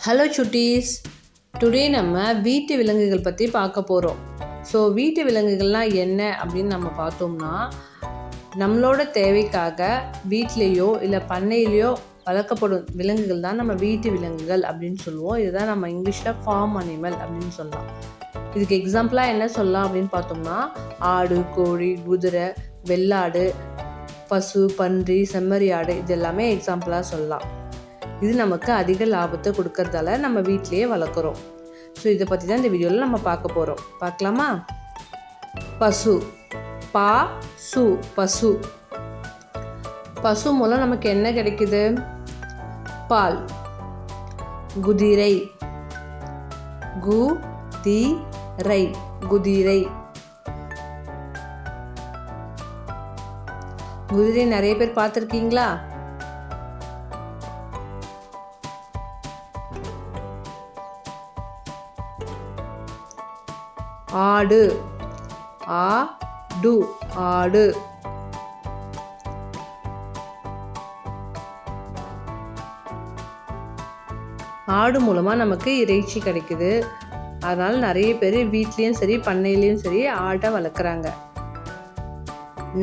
Hello சுட்டீஸ், today நம்ம வீட்டு விலங்குகள் பற்றி பார்க்க போகிறோம். ஸோ வீட்டு விலங்குகள்னால் என்ன அப்படின்னு நம்ம பார்த்தோம்னா, நம்மளோட தேவைக்காக வீட்லேயோ இல்லை பண்ணையிலையோ வளர்க்கப்படும் விலங்குகள் தான் நம்ம வீட்டு விலங்குகள் அப்படின்னு சொல்லுவோம். இதுதான் நம்ம இங்கிலீஷில் ஃபார்ம் அனிமல் அப்படின்னு சொல்லலாம். இதுக்கு எக்ஸாம்பிளாக என்ன சொல்லலாம் அப்படின்னு பார்த்தோம்னா, ஆடு, கோழி, குதிரை, வெள்ளாடு, பசு, பன்றி, செம்மறி ஆடு இது எல்லாமே எக்ஸாம்பிளாக சொல்லலாம். இது நமக்கு அதிக லாபத்தை கொடுக்கறதால நம்ம வீட்டிலேயே வளர்க்குறோம். ஸோ இதை பற்றி தான் இந்த வீடியோவில் நம்ம பார்க்க போகிறோம். பார்க்கலாமா? பசு, பசு, பசு. பசு மூலம் நமக்கு என்ன கிடைக்குது? பால். குதிரை, குதிரை, குதிரை. குதிரை நிறைய பேர் பார்த்துருக்கீங்களா? ஆடு, ஆடு, ஆடு. ஆடு மூலமாக நமக்கு இறைச்சி கிடைக்குது. அதனால நிறைய பேர் வீட்லேயும் சரி பண்ணையிலையும் சரி ஆட்டை வளர்க்குறாங்க.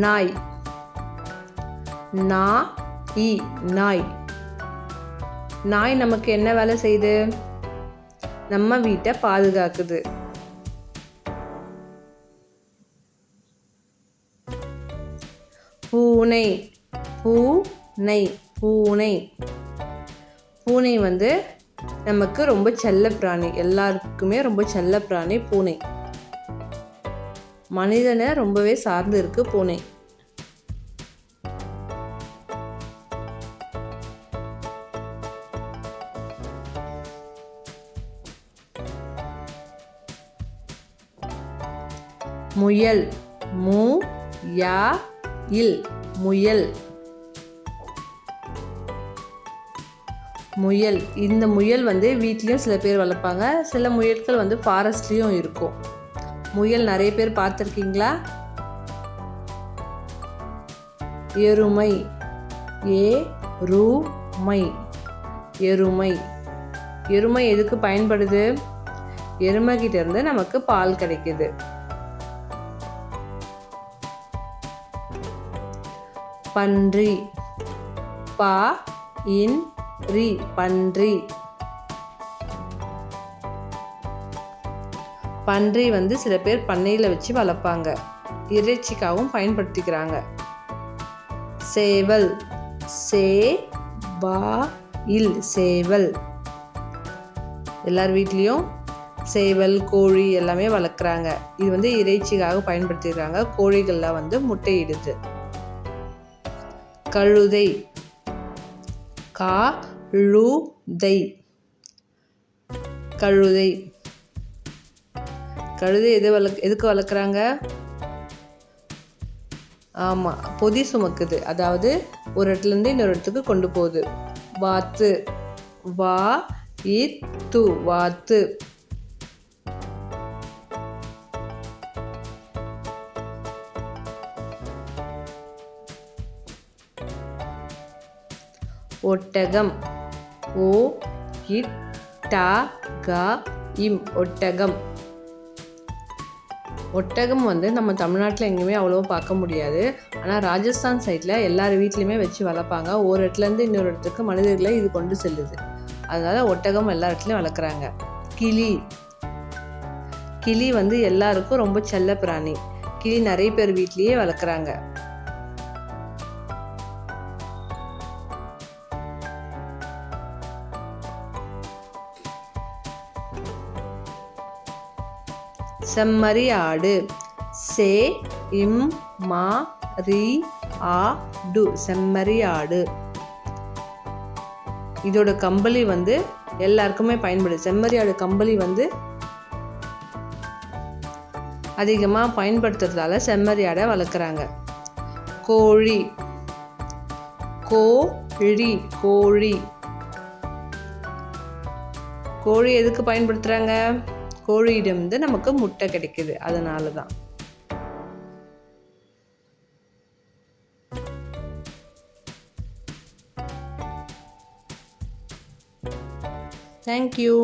நாய், நாய், நாய். நாய் நமக்கு என்ன வேலை செய்யுது? நம்ம வீட்டை பாதுகாக்குது. பூனை, பூனை, பூனை. பூனை நமக்கு ரொம்ப செல்ல பிராணி. எல்லாருக்குமே ரொம்ப செல்ல பிராணி பூனை. மனிதனை ரொம்பவே சார்ந்து இருக்கு பூனை. முயல், முயல், முயல். இந்த முயல் வீட்லேயும் சில பேர் வளர்ப்பாங்க. சில முயல்கள் ஃபாரஸ்ட்லேயும் இருக்கும். முயல் நிறைய பேர் பார்த்துருக்கீங்களா? எருமை, எருமை, எருமை. எருமை எதுக்கு பயன்படுது? எருமைகிட்ட இருந்து நமக்கு பால் கிடைக்குது. பன்றி, பன்றி. பன்றி சில பேர் பண்ணையில் வச்சு வளர்ப்பாங்க. இறைச்சிக்காகவும் பயன்படுத்திக்கிறாங்க. சேவல், சேவல். எல்லார் வீட்லேயும் சேவல், கோழி எல்லாமே வளர்க்குறாங்க. இது இறைச்சிக்காக பயன்படுத்திக்கிறாங்க. கோழிகள்லாம் முட்டையிடுது. கழுதை, கழுதை, கழுதை. கழுதை எதுக்கு வளர்க்குறாங்க? ஆமாம், பொதி சுமக்குது. அதாவது ஒரு இடத்துலேருந்து இன்னொரு இடத்துக்கு கொண்டு போகுது. வாத்து, வாத்து. ஒட்டகம், ஒட்டகம். ஒட்டகம் நம்ம தமிழ்நாட்டில் எங்கேயுமே அவ்வளோ பார்க்க முடியாது. ஆனால் ராஜஸ்தான் சைடில் எல்லார் வீட்லேயுமே வச்சு வளர்ப்பாங்க. ஒரு இடத்துலேருந்து இன்னொரு இடத்துக்கு மனிதர்களை இது கொண்டு செல்லுது. அதனால் ஒட்டகம் எல்லா இடத்துலையும் வளர்க்குறாங்க. கிளி, கிளி எல்லாருக்கும் ரொம்ப செல்ல பிராணி. கிளி நிறைய பேர் வீட்லேயே வளர்க்குறாங்க. செம்மறி ஆடு, ஆடு, செம்மறி ஆடு. இதோட கம்பளி எல்லாருக்குமே பயன்படுது. செம்மறி ஆடு கம்பளி அதிகமாக பயன்படுத்துறதால செம்மறி ஆடை வளர்க்குறாங்க. கோழி, கோழி. கோழி எதுக்கு பயன்படுத்துகிறாங்க? கோழியிடம் நமக்கு முட்டை கிடைக்குது. அதனால தான். தேங்க்யூ.